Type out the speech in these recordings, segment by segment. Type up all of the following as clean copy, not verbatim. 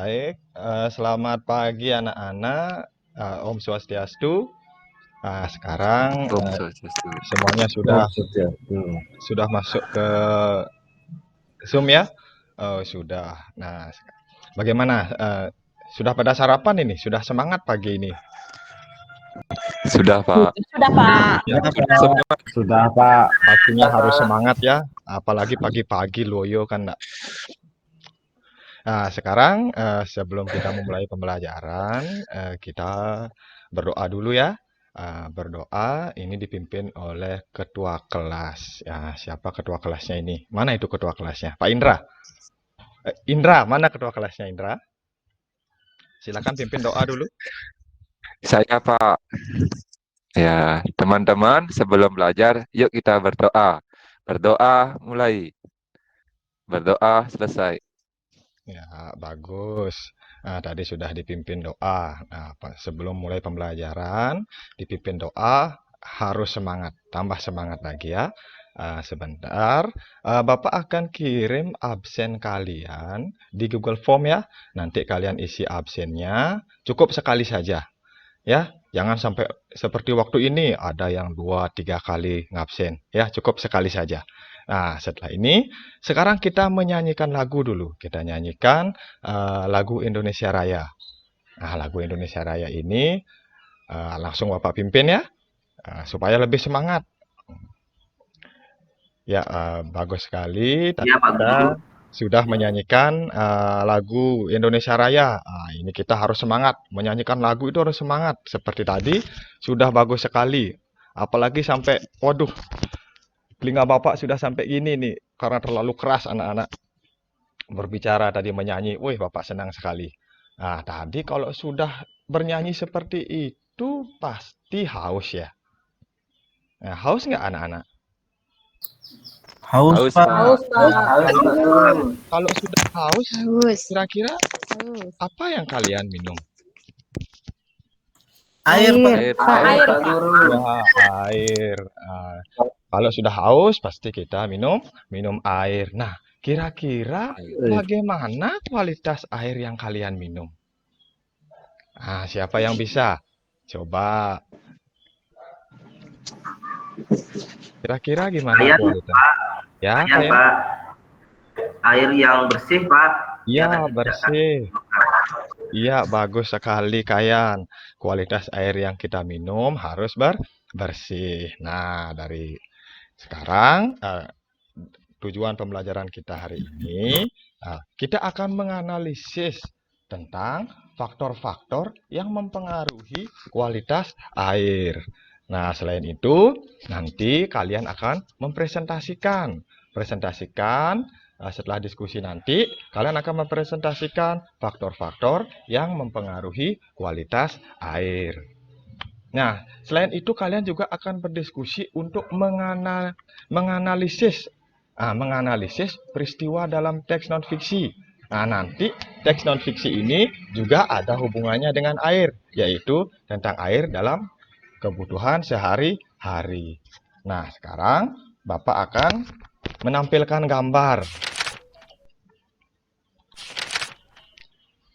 Baik, selamat pagi anak-anak. Om Swastiastu. Sekarang Om Swastiastu. semuanya sudah masuk ke Zoom ya? Oh, sudah. Nah, bagaimana? Sudah pada sarapan ini? Sudah semangat pagi ini? Sudah, Pak. Sudah, Pak. Ya, Semua Sudah, Pak. pastinya harus semangat ya. Apalagi pagi-pagi loyo kan, Nak. Nah, sekarang sebelum kita memulai pembelajaran, kita berdoa dulu ya. Berdoa ini dipimpin oleh ketua kelas. Ya, siapa ketua kelasnya ini? Mana itu ketua kelasnya? Pak Indra. Indra, mana ketua kelasnya Indra? Silakan pimpin doa dulu. saya, Pak. Ya, teman-teman, sebelum belajar, yuk kita berdoa. Berdoa mulai. Berdoa selesai. Ya, bagus. Tadi sudah dipimpin doa. Nah, sebelum mulai pembelajaran, dipimpin doa, harus semangat. Tambah semangat lagi ya. Sebentar, Bapak akan kirim absen kalian di Google Form ya. Nanti kalian isi absennya, cukup sekali saja. Ya, jangan sampai seperti waktu ini ada yang 2-3 kali ngabsen. Ya, cukup sekali saja. Nah, setelah ini, sekarang kita menyanyikan lagu dulu. Kita nyanyikan lagu Indonesia Raya. Nah, lagu Indonesia Raya ini langsung Bapak pimpin ya, supaya lebih semangat. Ya, bagus sekali. Tadi Ya, Pak kita Guru. sudah menyanyikan lagu Indonesia Raya. Ini kita harus semangat. Menyanyikan lagu itu harus semangat. Seperti tadi, sudah bagus sekali. Apalagi sampai, waduh, telinga Bapak sudah sampai gini nih. Karena terlalu keras anak-anak berbicara tadi menyanyi. Wih, Bapak senang sekali. Nah, tadi kalau sudah bernyanyi seperti itu, pasti haus ya. Nah, haus nggak anak-anak? Haus, Haus, Pak. Pak. Haus, Pak. Kalau sudah haus, Haus. kira-kira Haus. apa yang kalian minum? Air, Pak. Air, Pak. Air, Pak Pak. Guru. Ya, air. Kalau sudah haus, pasti kita minum air. Nah, kira-kira bagaimana kualitas air yang kalian minum? Siapa yang bisa? Coba. Kira-kira gimana Air, kualitas? Ya, Air, Pak. Air yang bersih, Pak. Iya, bersih. Iya, bagus sekali, Kayan. Kualitas air yang kita minum harus bersih. Nah, dari sekarang tujuan pembelajaran kita hari ini, kita akan menganalisis tentang faktor-faktor yang mempengaruhi kualitas air. Nah, selain itu, nanti kalian akan mempresentasikan. Setelah diskusi nanti, kalian akan mempresentasikan faktor-faktor yang mempengaruhi kualitas air. Nah, selain itu kalian juga akan berdiskusi untuk menganalisis peristiwa dalam teks non-fiksi. Nah, nanti teks non-fiksi ini juga ada hubungannya dengan air, yaitu tentang air dalam kebutuhan sehari-hari. Nah, sekarang Bapak akan menampilkan gambar.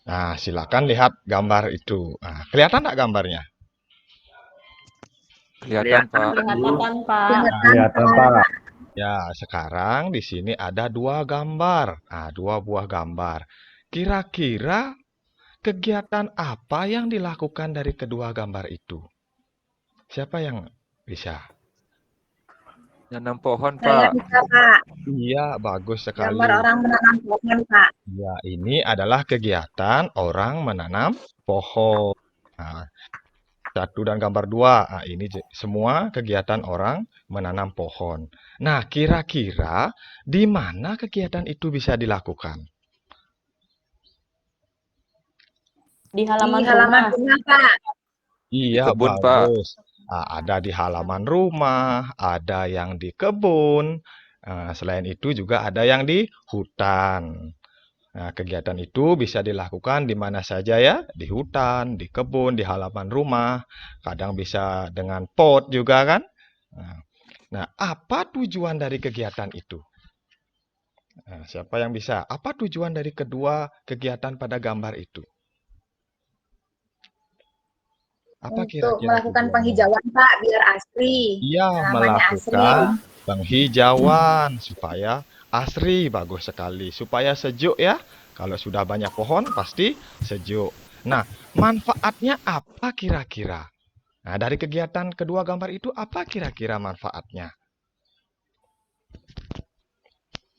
Nah, silakan lihat gambar itu. Kelihatan nggak gambarnya? Kelihatan, Pak. Kelihatan, Pak. Kelihatan, Pak. Ya, sekarang di sini ada 2 gambar. 2 buah gambar. Kira-kira kegiatan apa yang dilakukan dari kedua gambar itu? Siapa yang bisa? Nanam pohon, Saya Pak. bisa, Pak. Iya, bagus sekali. Gambar orang menanam pohon, Pak. Ya, ini adalah kegiatan orang menanam pohon. Nah, 1 dan gambar 2. Ini semua kegiatan orang menanam pohon. Nah, kira-kira di mana kegiatan itu bisa dilakukan? Di Di halaman halaman rumah. rumah, Pak. Iya, kebun, Pak. bagus. Ada di halaman rumah, ada yang di kebun. Selain itu juga ada yang di hutan. Nah, kegiatan itu bisa dilakukan di mana saja ya, di hutan, di kebun, di halaman rumah. Kadang bisa dengan pot juga kan. Nah, apa tujuan dari kegiatan itu? Nah, siapa yang bisa? Apa tujuan dari kedua kegiatan pada gambar itu? Apa Untuk kira-kira melakukan tujuannya? penghijauan, Pak, biar asri. Ia Namanya asri. melakukan penghijauan supaya asri, bagus sekali. Supaya sejuk ya. Kalau sudah banyak pohon pasti sejuk. Nah, manfaatnya apa kira-kira? Nah, dari kegiatan kedua gambar itu apa kira-kira manfaatnya?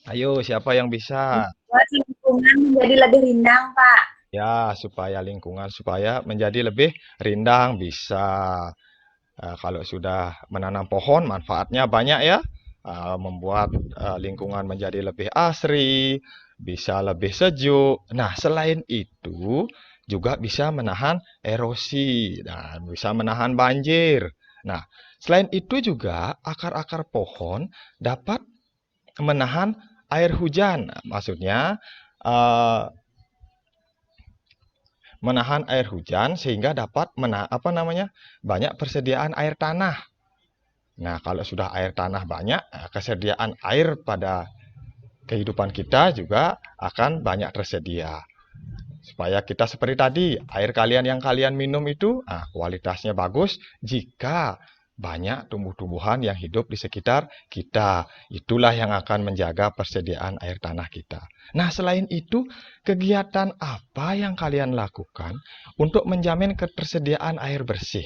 Ayo, siapa yang bisa? Buat lingkungan menjadi lebih rindang, Pak. Ya, supaya lingkungan supaya menjadi lebih rindang bisa. Kalau sudah menanam pohon, manfaatnya banyak ya. Membuat lingkungan menjadi lebih asri, bisa lebih sejuk. Nah, selain itu juga bisa menahan erosi dan bisa menahan banjir. Nah, selain itu juga akar-akar pohon dapat menahan air hujan. Maksudnya eh, menahan air hujan sehingga dapat banyak persediaan air tanah. Nah, kalau sudah air tanah banyak, kesediaan air pada kehidupan kita juga akan banyak tersedia. Supaya kita seperti tadi, air kalian yang kalian minum itu kualitasnya bagus jika banyak tumbuh-tumbuhan yang hidup di sekitar kita. Itulah yang akan menjaga persediaan air tanah kita. Nah, selain itu, kegiatan apa yang kalian lakukan untuk menjamin ketersediaan air bersih?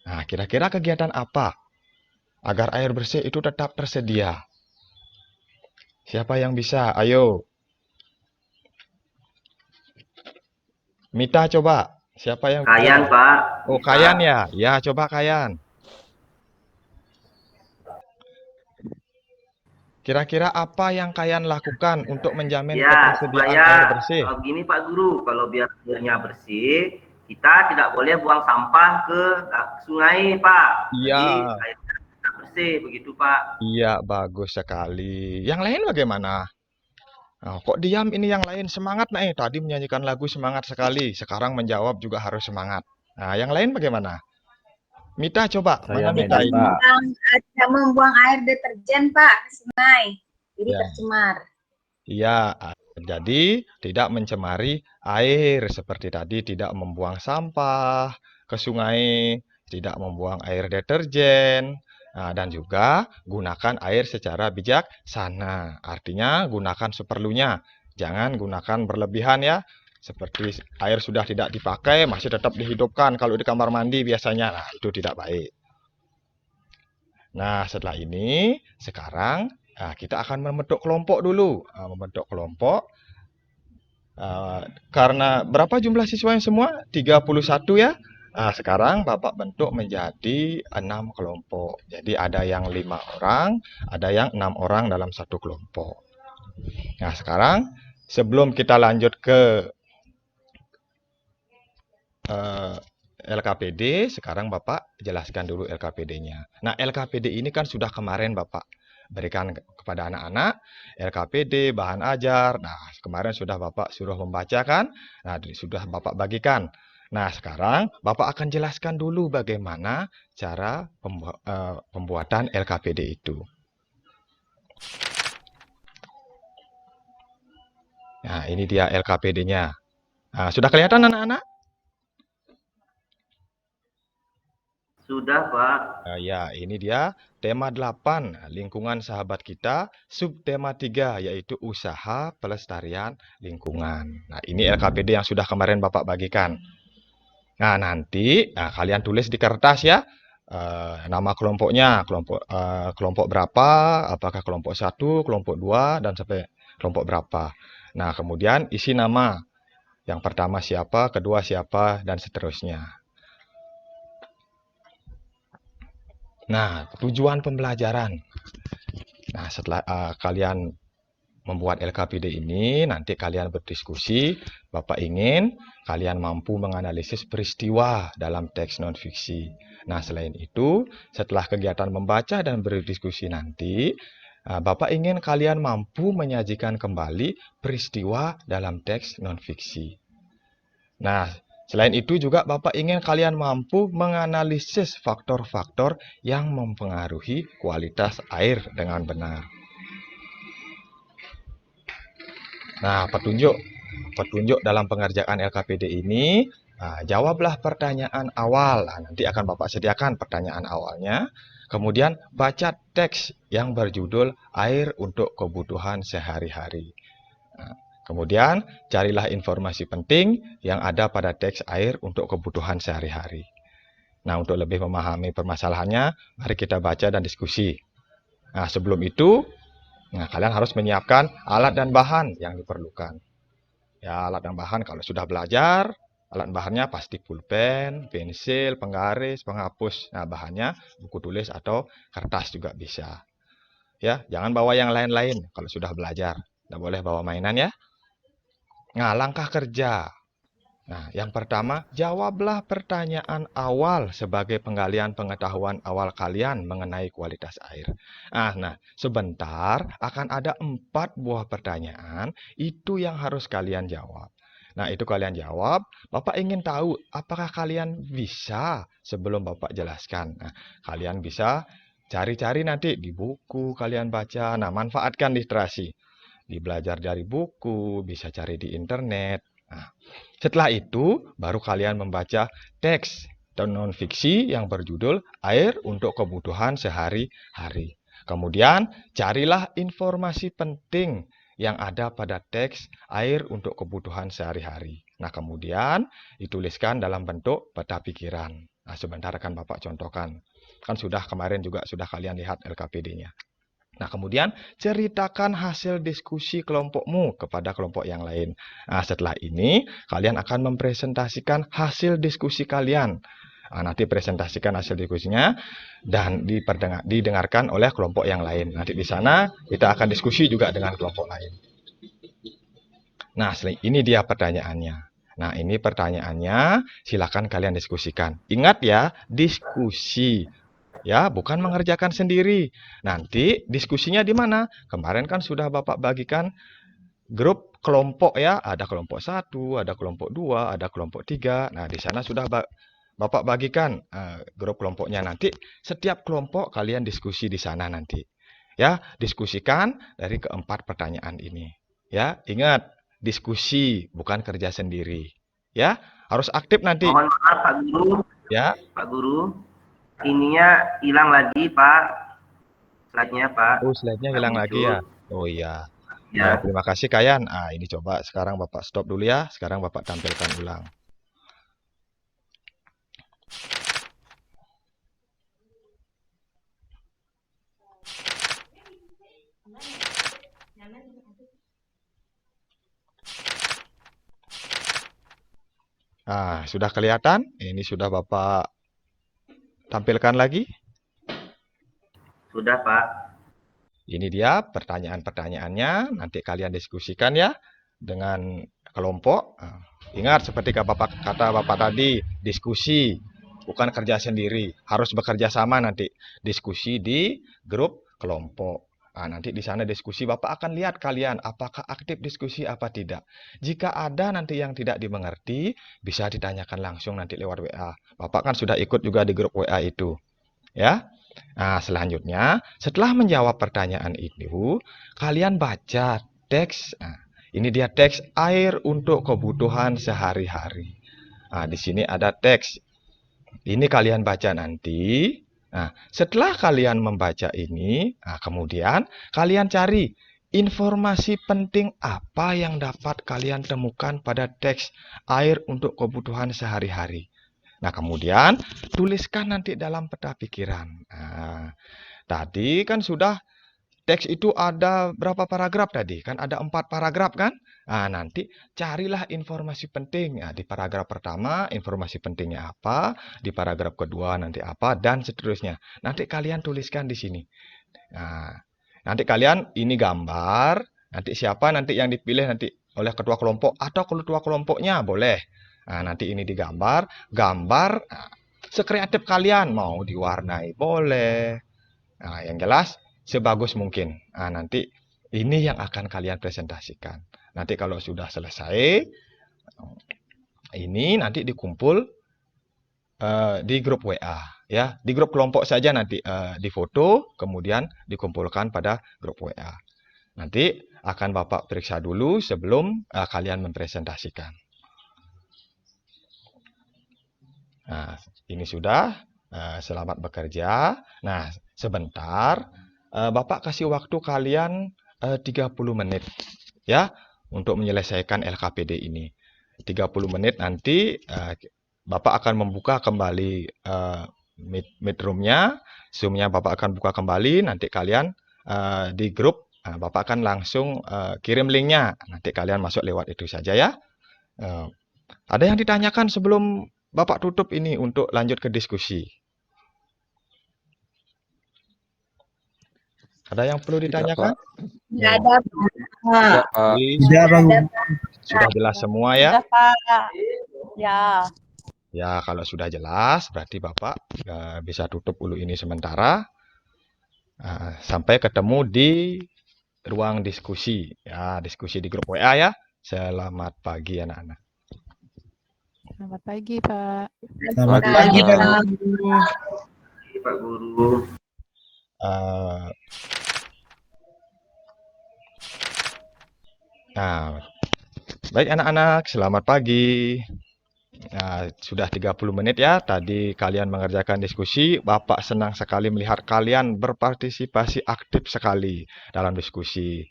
Nah, kira-kira kegiatan apa agar air bersih itu tetap tersedia? Siapa yang bisa? Ayo, Mita coba. Siapa yang bisa? Kayan, Pak. Oh, Bisa. Kayan ya? Ya, coba Kayan. Kira-kira apa yang Kayan lakukan untuk menjamin Ya, ketersediaan supaya air bersih? begini Pak Guru, kalau biar airnya bersih, kita tidak boleh buang sampah ke sungai, Pak. Iya, Jadi airnya tidak bersih, begitu Pak. iya, bagus sekali. Yang lain bagaimana? Kok diam ini yang lain? Semangat nih. Tadi menyanyikan lagu semangat sekali. Sekarang menjawab juga harus semangat. Nah, yang lain bagaimana? Mita coba. Saya Mana Mita Medan, ini? Pak. Tidak membuang air deterjen, Pak, ke sungai. Jadi Ya. tercemar. Iya, jadi tidak mencemari air seperti tadi, tidak membuang sampah ke sungai, tidak membuang air deterjen, dan juga gunakan air secara bijaksana. Artinya gunakan seperlunya, jangan gunakan berlebihan ya. Seperti air sudah tidak dipakai, masih tetap dihidupkan kalau di kamar mandi biasanya. Nah, itu tidak baik. Nah, setelah ini, sekarang kita akan membentuk kelompok dulu. Membentuk kelompok. Karena berapa jumlah siswanya semua? 31 ya. Sekarang Bapak bentuk menjadi 6 kelompok. Jadi ada yang 5 orang, ada yang 6 orang dalam satu kelompok. Nah, sekarang sebelum kita lanjut ke LKPD, sekarang Bapak jelaskan dulu LKPD-nya. Nah, LKPD ini kan sudah kemarin Bapak berikan kepada anak-anak, LKPD, bahan ajar. Nah, kemarin sudah Bapak suruh membacakan, nah sudah Bapak bagikan. Nah, sekarang Bapak akan jelaskan dulu bagaimana cara pembuatan LKPD itu. Nah, ini dia LKPD-nya. Nah, sudah kelihatan anak-anak? Sudah, Pak. Ya, ini dia tema 8, lingkungan sahabat kita, subtema 3, yaitu usaha pelestarian lingkungan. Nah, ini LKPD yang sudah kemarin Bapak bagikan. Nah, nanti kalian tulis di kertas ya, nama kelompoknya, kelompok berapa, apakah kelompok 1, kelompok 2, dan sampai kelompok berapa. Nah, kemudian isi nama, yang pertama siapa, kedua siapa, dan seterusnya. Nah, tujuan pembelajaran. Nah, setelah kalian membuat LKPD ini, nanti kalian berdiskusi. Bapak ingin kalian mampu menganalisis peristiwa dalam teks non-fiksi. Nah, selain itu, setelah kegiatan membaca dan berdiskusi nanti, Bapak ingin kalian mampu menyajikan kembali peristiwa dalam teks non-fiksi. Nah, selain itu juga Bapak ingin kalian mampu menganalisis faktor-faktor yang mempengaruhi kualitas air dengan benar. Nah, petunjuk dalam pengerjaan LKPD ini, jawablah pertanyaan awal. Nah, nanti akan Bapak sediakan pertanyaan awalnya. Kemudian baca teks yang berjudul air untuk kebutuhan sehari-hari. Nah, kemudian carilah informasi penting yang ada pada teks air untuk kebutuhan sehari-hari. Nah, untuk lebih memahami permasalahannya, mari kita baca dan diskusi. Nah, sebelum itu, kalian harus menyiapkan alat dan bahan yang diperlukan. Ya, alat dan bahan kalau sudah belajar, alat bahannya pasti pulpen, pensil, penggaris, penghapus. Nah, bahannya buku tulis atau kertas juga bisa. Ya, jangan bawa yang lain-lain kalau sudah belajar. Tidak boleh bawa mainan ya. Nah, langkah kerja. Nah, yang pertama, jawablah pertanyaan awal sebagai penggalian pengetahuan awal kalian mengenai kualitas air. Nah, sebentar akan ada 4 buah pertanyaan, itu yang harus kalian jawab. Nah, itu kalian jawab, Bapak ingin tahu apakah kalian bisa sebelum Bapak jelaskan. Nah, kalian bisa cari-cari nanti di buku kalian baca. Nah, manfaatkan literasi. Belajar dari buku, bisa cari di internet. Nah, setelah itu, baru kalian membaca teks dan non-fiksi yang berjudul Air untuk Kebutuhan Sehari-hari. Kemudian, carilah informasi penting yang ada pada teks Air untuk Kebutuhan Sehari-hari. Nah, kemudian dituliskan dalam bentuk peta pikiran. Nah, sebentar akan Bapak contohkan. Kan kemarin juga sudah kalian lihat LKPD-nya. Nah, kemudian ceritakan hasil diskusi kelompokmu kepada kelompok yang lain. Nah, setelah ini, kalian akan mempresentasikan hasil diskusi kalian. Nah, nanti presentasikan hasil diskusinya dan didengarkan oleh kelompok yang lain. Nanti di sana kita akan diskusi juga dengan kelompok lain. Nah, ini dia pertanyaannya. Nah, ini pertanyaannya, silakan kalian diskusikan. Ingat ya, diskusi. Ya, bukan mengerjakan sendiri. Nanti diskusinya di mana? Kemarin kan sudah Bapak bagikan grup kelompok ya. Ada kelompok 1, ada kelompok 2, ada kelompok 3. Nah, di sana sudah Bapak bagikan grup kelompoknya. Nanti setiap kelompok kalian diskusi di sana nanti. Ya, diskusikan dari keempat pertanyaan ini. Ya, ingat, diskusi bukan kerja sendiri. Ya, harus aktif nanti. Mohon maaf Pak Guru. Ya. Pak Guru. Ininya hilang lagi Pak, slide-nya Pak. Oh, slide-nya hilang lagi ya. Oh iya. Ya. Terima kasih Kayan. Ini coba sekarang Bapak stop dulu ya. Sekarang Bapak tampilkan ulang. Sudah kelihatan? Ini sudah Bapak tampilkan lagi? Sudah Pak. Ini dia pertanyaan-pertanyaannya. Nanti kalian diskusikan ya dengan kelompok. Ingat seperti kata Bapak tadi, diskusi bukan kerja sendiri. Harus bekerja sama nanti. Diskusi di grup kelompok. Nanti di sana diskusi, Bapak akan lihat kalian apakah aktif diskusi apa tidak. Jika ada nanti yang tidak dimengerti, bisa ditanyakan langsung nanti lewat WA. Bapak kan sudah ikut juga di grup WA itu. Ya. Nah, selanjutnya, setelah menjawab pertanyaan itu, kalian baca teks. Ini dia teks air untuk kebutuhan sehari-hari. Di sini ada teks. Ini kalian baca nanti. Nah, setelah kalian membaca ini, kemudian kalian cari informasi penting apa yang dapat kalian temukan pada teks air untuk kebutuhan sehari-hari. Nah, kemudian tuliskan nanti dalam peta pikiran. Tadi kan sudah teks itu ada berapa paragraf tadi? Kan ada 4 paragraf kan? Nanti carilah informasi penting. Di paragraf pertama informasi pentingnya apa, di paragraf kedua nanti apa, dan seterusnya. Nanti kalian tuliskan di sini. Nanti kalian ini gambar, nanti siapa nanti yang dipilih nanti oleh ketua kelompok atau ketua kelompoknya boleh. Nanti ini digambar, gambar sekreatif kalian, mau diwarnai boleh. Yang jelas sebagus mungkin. Nanti ini yang akan kalian presentasikan. Nanti kalau sudah selesai, ini nanti dikumpul di grup WA. Ya, di grup kelompok saja nanti difoto, kemudian dikumpulkan pada grup WA. Nanti akan Bapak periksa dulu sebelum kalian mempresentasikan. Nah, ini sudah. Selamat bekerja. Nah, sebentar. Bapak kasih waktu kalian 30 menit ya untuk menyelesaikan LKPD ini. 30 menit nanti Bapak akan membuka kembali Meet room-nya, Zoom-nya Bapak akan buka kembali, nanti kalian di grup, Bapak akan langsung kirim link-nya, nanti kalian masuk lewat itu saja ya. Ada yang ditanyakan sebelum Bapak tutup ini untuk lanjut ke diskusi? Ada yang perlu Tidak, ditanyakan? Pak. Nggak ada, Pak. Tidak, Pak. Jadi, Tidak, Bang. sudah jelas semua ya? Sudah, Pak. Ya. Ya, kalau sudah jelas, berarti Bapak bisa tutup dulu ini sementara. Sampai ketemu di ruang diskusi. Ya, diskusi di grup WA ya. Selamat pagi anak-anak. Selamat pagi, Pak. Selamat Pagi, pagi, Pak. Pak Guru. Pak Guru. Eh, Nah, baik anak-anak, selamat pagi. Nah, sudah 30 menit ya, tadi kalian mengerjakan diskusi. Bapak senang sekali melihat kalian berpartisipasi aktif sekali dalam diskusi.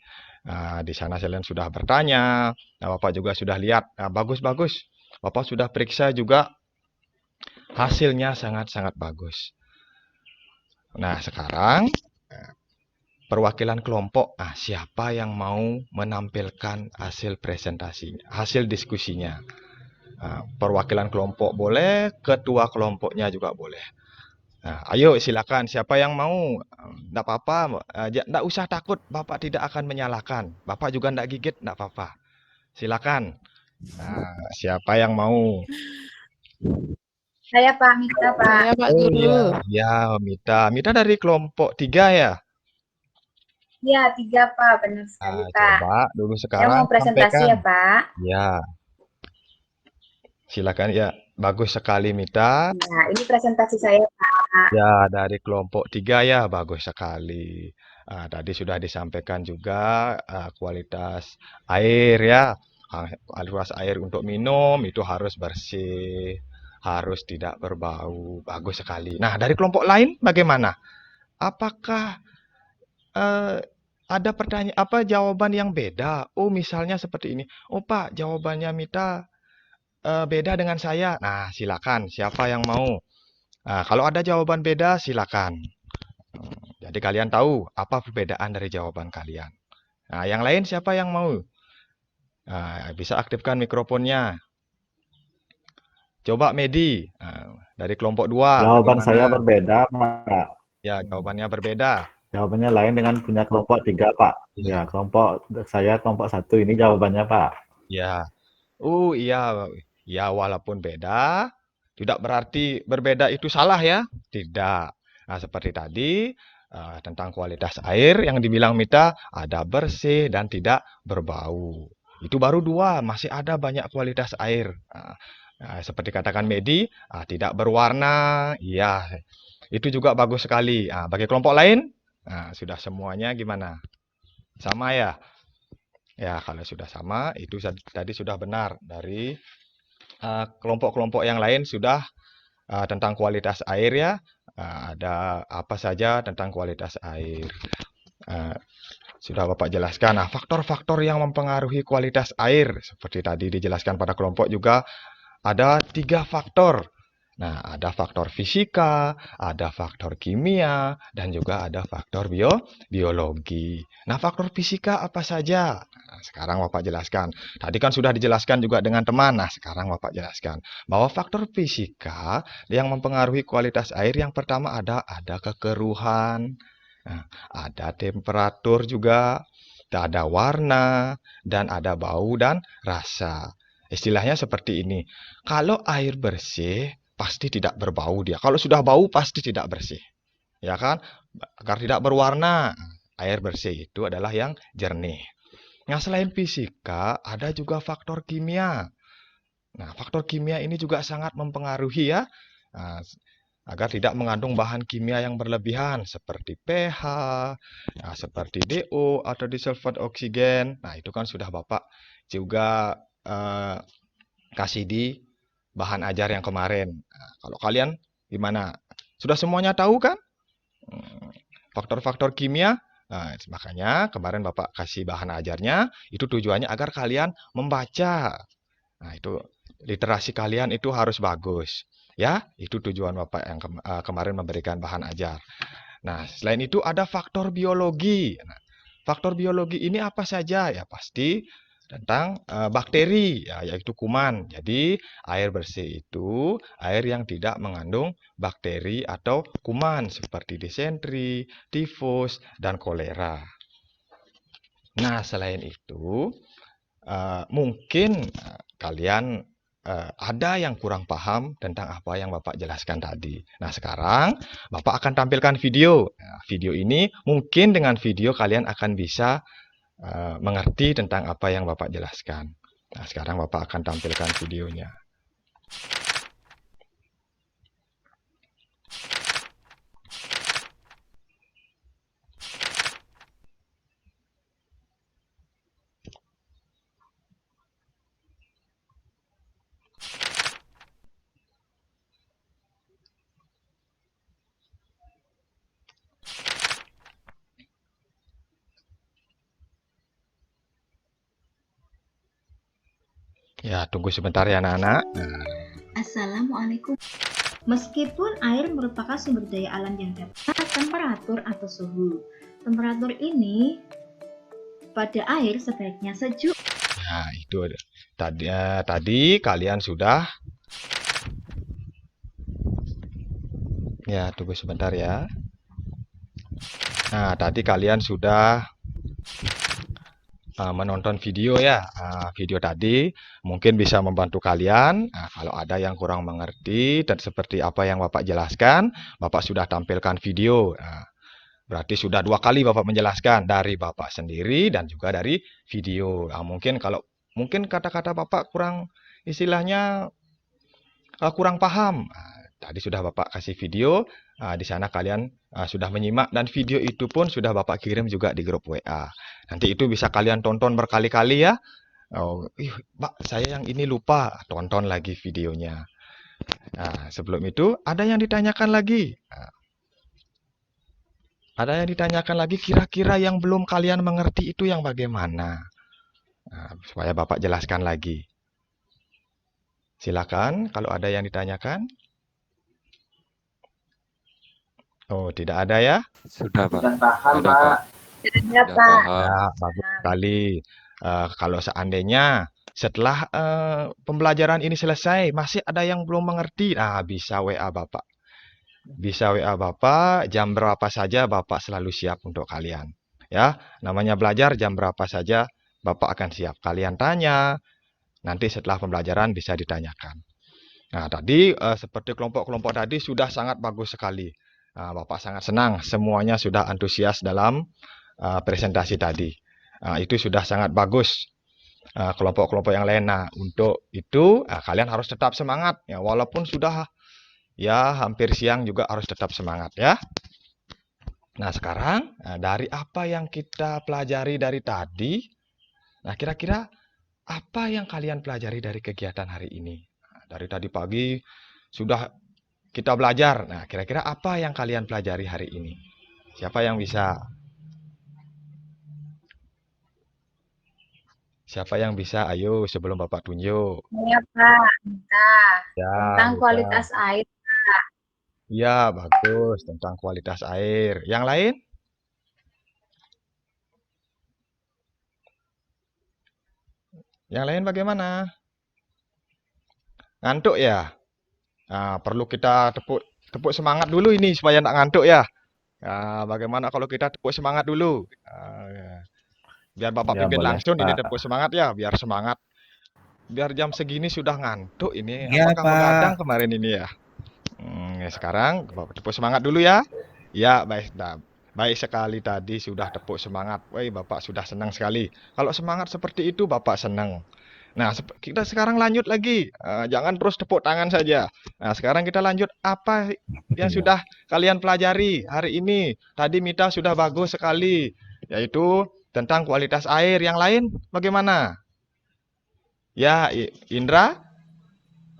Di sana kalian sudah bertanya, Bapak juga sudah lihat. Bagus-bagus. Bapak sudah periksa juga, hasilnya sangat-sangat bagus. Nah, sekarang perwakilan kelompok, siapa yang mau menampilkan hasil presentasinya, hasil diskusinya? Perwakilan kelompok boleh, ketua kelompoknya juga boleh. Ayo silakan, siapa yang mau? Tidak apa-apa, tidak usah takut, Bapak tidak akan menyalahkan. Bapak juga tidak gigit, tidak apa-apa. Silakan. Siapa yang mau? Saya Pak Mita, Pak. Saya, Pak Oh Guru. iya, Mita. Mita dari kelompok 3 ya? Ya, 3, Pak. Benar sekali, Pak. Coba dulu Saya sekarang mau presentasi sampaikan. ya, Pak. Ya. Silakan ya. Bagus sekali Mita. Nah, ini presentasi saya, Pak. Ya, dari kelompok 3 ya, bagus sekali. Tadi sudah disampaikan juga kualitas air ya. Kualitas air untuk minum itu harus bersih, harus tidak berbau. Bagus sekali. Nah, dari kelompok lain bagaimana? Apakah ada pertanyaan jawaban yang beda? Oh, misalnya seperti ini. Oh, Pak, jawabannya Mita beda dengan saya. Nah, silakan. Siapa yang mau? Kalau ada jawaban beda, silakan. Jadi kalian tahu apa perbedaan dari jawaban kalian. Yang lain siapa yang mau? Bisa aktifkan mikrofonnya. Coba Medi, dari kelompok 2. Jawaban bagaimana? saya berbeda, Pak. Ya, jawabannya berbeda. Jawabannya lain dengan punya kelompok 3, Pak. Ya, kelompok saya kelompok 1 ini jawabannya, Pak. Ya. Iya. Ya, walaupun beda, tidak berarti berbeda itu salah ya. Tidak. Seperti tadi, tentang kualitas air yang dibilang Mita, ada bersih dan tidak berbau. Itu baru 2, masih ada banyak kualitas air. Seperti katakan Medi, tidak berwarna. Iya, itu juga bagus sekali. Bagi kelompok lain, sudah semuanya gimana? Sama ya? Ya, kalau sudah sama, itu tadi sudah benar. Dari kelompok-kelompok yang lain sudah tentang kualitas air ya. Ada apa saja tentang kualitas air. Sudah Bapak jelaskan. Faktor-faktor yang mempengaruhi kualitas air. Seperti tadi dijelaskan pada kelompok juga ada 3 faktor. Ada faktor fisika, ada faktor kimia, dan juga ada faktor biologi. Faktor fisika apa saja? Sekarang Bapak jelaskan. Tadi kan sudah dijelaskan juga dengan teman. Sekarang Bapak jelaskan bahwa faktor fisika yang mempengaruhi kualitas air yang pertama ada kekeruhan, ada temperatur juga, ada warna, dan ada bau dan rasa. Istilahnya seperti ini. Kalau air bersih, pasti tidak berbau dia. Kalau sudah bau, pasti tidak bersih. Ya kan? Agar tidak berwarna, air bersih itu adalah yang jernih. Selain fisika, ada juga faktor kimia. Faktor kimia ini juga sangat mempengaruhi ya. agar tidak mengandung bahan kimia yang berlebihan seperti pH, nah, seperti DO atau disulfat oksigen. Nah, itu kan sudah Bapak juga kasih di bahan ajar yang kemarin. Nah, kalau kalian gimana? Sudah semuanya tahu kan? Faktor-faktor kimia. Nah, makanya kemarin Bapak kasih bahan ajarnya, itu tujuannya agar kalian membaca. Nah, itu literasi kalian itu harus bagus. Ya, itu tujuan Bapak yang kemarin memberikan bahan ajar. Nah, selain itu ada faktor biologi. Nah, faktor biologi ini apa saja? Ya, pasti tentang bakteri, ya, yaitu kuman. Jadi, air bersih itu air yang tidak mengandung bakteri atau kuman seperti disentri, tifus, dan kolera. Nah, selain itu, mungkin kalian ada yang kurang paham tentang apa yang Bapak jelaskan tadi. Nah, sekarang Bapak akan tampilkan video. Nah, video ini mungkin dengan video kalian akan bisa mengerti tentang apa yang Bapak jelaskan. Nah, sekarang Bapak akan tampilkan videonya. Ya, tunggu sebentar ya anak-anak. Assalamualaikum. Meskipun air merupakan sumber daya alam yang dapat temperatur atau suhu, temperatur ini pada air sebaiknya sejuk. Nah, itu tadi kalian sudah. Ya, tunggu sebentar ya. Nah, tadi kalian sudah menonton video ya. Video tadi mungkin bisa membantu kalian. Kalau ada yang kurang mengerti dan seperti apa yang Bapak jelaskan, Bapak sudah tampilkan video. Berarti sudah 2 kali Bapak menjelaskan dari Bapak sendiri dan juga dari video. Mungkin kata-kata Bapak kurang istilahnya kurang paham. Tadi sudah Bapak kasih video, di sana kalian sudah menyimak dan video itu pun sudah Bapak kirim juga di grup WA. Nanti itu bisa kalian tonton berkali-kali ya. Oh, Pak, saya yang ini lupa, tonton lagi videonya. Nah, sebelum itu ada yang ditanyakan lagi. Ada yang ditanyakan lagi kira-kira yang belum kalian mengerti itu yang bagaimana? Supaya Bapak jelaskan lagi. Silakan kalau ada yang ditanyakan. Oh, tidak ada ya? Sudah, Pak. paham, Sudah, Pak. Ya, Sudah Pak. paham. Ya, bagus sekali. Kalau seandainya setelah pembelajaran ini selesai masih ada yang belum mengerti, bisa WA Bapak. Bisa WA Bapak, jam berapa saja Bapak selalu siap untuk kalian. Ya, namanya belajar jam berapa saja Bapak akan siap. Kalian tanya, nanti setelah pembelajaran bisa ditanyakan. Nah, tadi seperti kelompok-kelompok tadi sudah sangat bagus sekali. Bapak sangat senang semuanya sudah antusias dalam presentasi tadi. Itu sudah sangat bagus kelompok-kelompok yang lain. Nah, untuk itu kalian harus tetap semangat ya, walaupun sudah ya hampir siang juga harus tetap semangat ya. Nah, sekarang dari apa yang kita pelajari dari tadi, nah kira-kira apa yang kalian pelajari dari kegiatan hari ini? Dari tadi pagi sudah kita belajar. Nah, kira-kira apa yang kalian pelajari hari ini? Siapa yang bisa? Siapa yang bisa? Ayo sebelum Bapak tunjuk. Ya Pak, minta Ya, tentang bisa. kualitas air. Ya, bagus tentang kualitas air. Yang lain? Yang lain bagaimana? Ngantuk ya? Perlu kita tepuk semangat dulu ini supaya tidak ngantuk ya. Bagaimana kalau kita tepuk semangat dulu? Biar Bapak Ya, pimpin boleh, langsung ini Pak. tepuk semangat ya, biar semangat. Biar jam segini sudah ngantuk ini. Iya, Apakah Pak. begadang kemarin ini ya? Sekarang Bapak tepuk semangat dulu ya. Ya, baik. Nah, baik sekali tadi sudah tepuk semangat. Bapak sudah senang sekali. Kalau semangat seperti itu Bapak senang. Nah, kita sekarang lanjut lagi. Jangan terus tepuk tangan saja. Nah, sekarang kita lanjut apa yang Iya. sudah kalian pelajari hari ini. Tadi Mita sudah bagus sekali, yaitu tentang kualitas air. Yang lain bagaimana? Ya, Indra?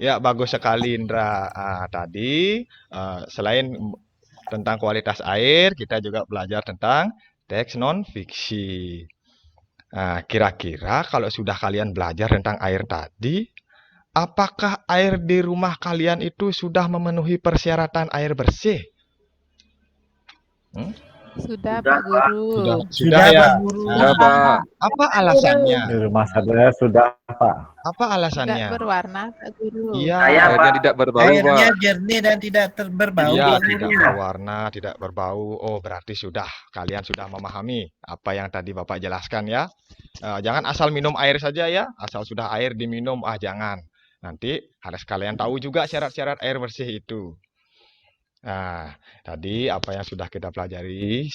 Ya, bagus sekali Indra. Tadi selain tentang kualitas air, kita juga belajar tentang teks non fiksi. Nah, kira-kira kalau sudah kalian belajar tentang air tadi, apakah air di rumah kalian itu sudah memenuhi persyaratan air bersih? Sudah, Sudah, Pak Guru. Sudah ya. Pak Guru. Sudah, Pak. Apa alasannya? Di rumah saya sudah, Pak. Apa Tidak alasannya? berwarna, Pak Guru. Iya, Saya, Airnya Pak. tidak berbau, Airnya Pak. jernih dan tidak berbau. iya, Pak tidak Guru. berwarna, tidak berbau. Oh, berarti kalian sudah memahami apa yang tadi Bapak jelaskan ya. Jangan asal minum air saja ya, asal sudah air diminum, jangan. Nanti harus kalian tahu juga syarat-syarat air bersih itu. Nah, tadi apa yang sudah kita pelajari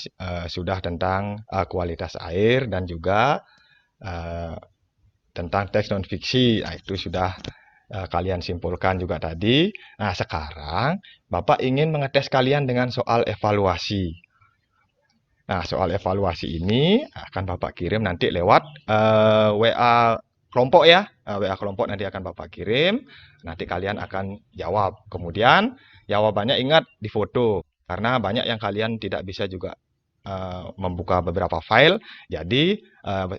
sudah tentang kualitas air dan juga tentang teks non fiksi. Nah, itu sudah kalian simpulkan juga tadi. Nah, sekarang Bapak ingin mengetes kalian dengan soal evaluasi. Nah, soal evaluasi ini akan Bapak kirim nanti lewat WA kelompok ya. WA kelompok nanti akan Bapak kirim. Nanti kalian akan jawab. Kemudian jawabannya ingat difoto. Karena banyak yang kalian tidak bisa juga membuka beberapa file. Jadi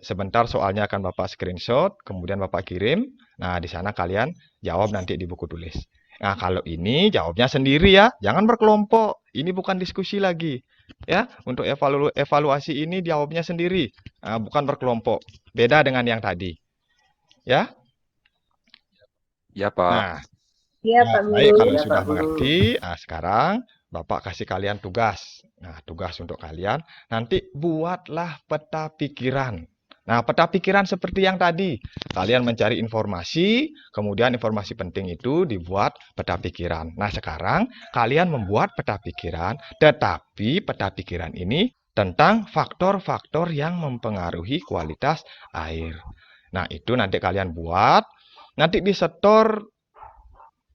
sebentar soalnya akan Bapak screenshot, kemudian Bapak kirim. Nah, di sana kalian jawab nanti di buku tulis. Nah, kalau ini jawabnya sendiri ya, jangan berkelompok. Ini bukan diskusi lagi. Ya, untuk evaluasi ini jawabnya sendiri, bukan berkelompok. Beda dengan yang tadi. Ya. Ya, Pak. Nah, Iya, Pak baik Guru. kalau Ya, sudah Pak Guru. mengerti. Nah, sekarang Bapak kasih kalian tugas. Nah, tugas untuk kalian nanti buatlah peta pikiran. Nah, peta pikiran seperti yang tadi. Kalian mencari informasi, kemudian informasi penting itu dibuat peta pikiran. Nah, sekarang kalian membuat peta pikiran, tetapi peta pikiran ini tentang faktor-faktor yang mempengaruhi kualitas air. Nah, itu nanti kalian buat, nanti disetor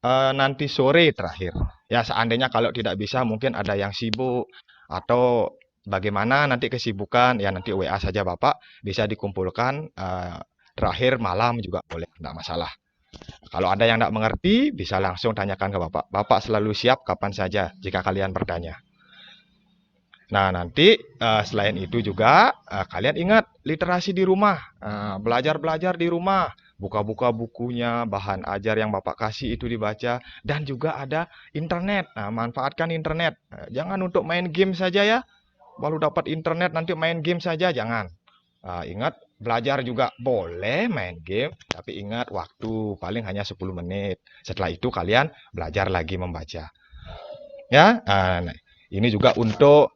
nanti sore terakhir. Ya, seandainya kalau tidak bisa mungkin ada yang sibuk atau bagaimana nanti kesibukan, ya nanti WA saja Bapak, bisa dikumpulkan terakhir malam juga boleh, tidak masalah. Kalau ada yang tidak mengerti, bisa langsung tanyakan ke Bapak. Bapak selalu siap kapan saja jika kalian bertanya. Nah, nanti selain itu juga kalian ingat literasi di rumah, belajar-belajar di rumah, buka-buka bukunya, bahan ajar yang Bapak kasih itu dibaca, dan juga ada internet. Nah, manfaatkan internet. Jangan untuk main game saja ya, baru dapat internet nanti main game saja, jangan. Ingat, belajar juga boleh main game, tapi ingat waktu paling hanya 10 menit. Setelah itu kalian belajar lagi membaca. Ya, nah, ini juga untuk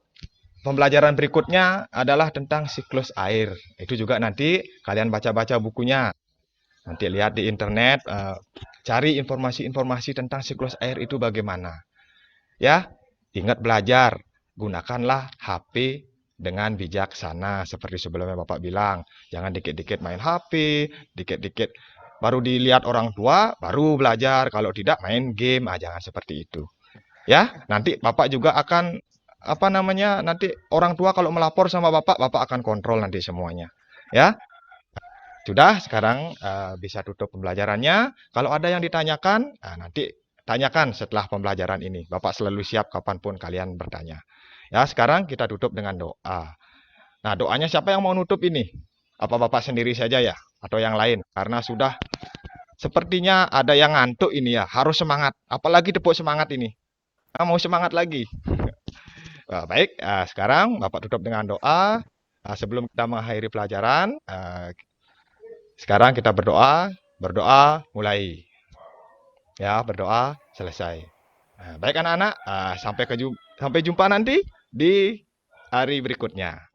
pembelajaran berikutnya adalah tentang siklus air. Itu juga nanti kalian baca-baca bukunya. Nanti lihat di internet, cari informasi-informasi tentang siklus air itu bagaimana. Ya, ingat belajar. Gunakanlah HP dengan bijaksana. Seperti sebelumnya Bapak bilang. Jangan dikit-dikit main HP, dikit-dikit baru dilihat orang tua, baru belajar. Kalau tidak main game, jangan seperti itu. Ya, nanti Bapak juga akan nanti orang tua kalau melapor sama Bapak, Bapak akan kontrol nanti semuanya. Ya, sudah, sekarang bisa tutup pembelajarannya. Kalau ada yang ditanyakan, nanti tanyakan setelah pembelajaran ini. Bapak selalu siap kapanpun kalian bertanya. Ya, sekarang kita tutup dengan doa. Nah, doanya siapa yang mau nutup ini? Apa Bapak sendiri saja ya? Atau yang lain? Karena sudah sepertinya ada yang ngantuk ini ya. Harus semangat. Apalagi tepuk semangat ini. Mau semangat lagi. Baik, sekarang Bapak tutup dengan doa. Sebelum kita mengakhiri pelajaran, sekarang kita berdoa. Berdoa mulai. Ya, berdoa selesai. Baik anak-anak, sampai jumpa nanti di hari berikutnya.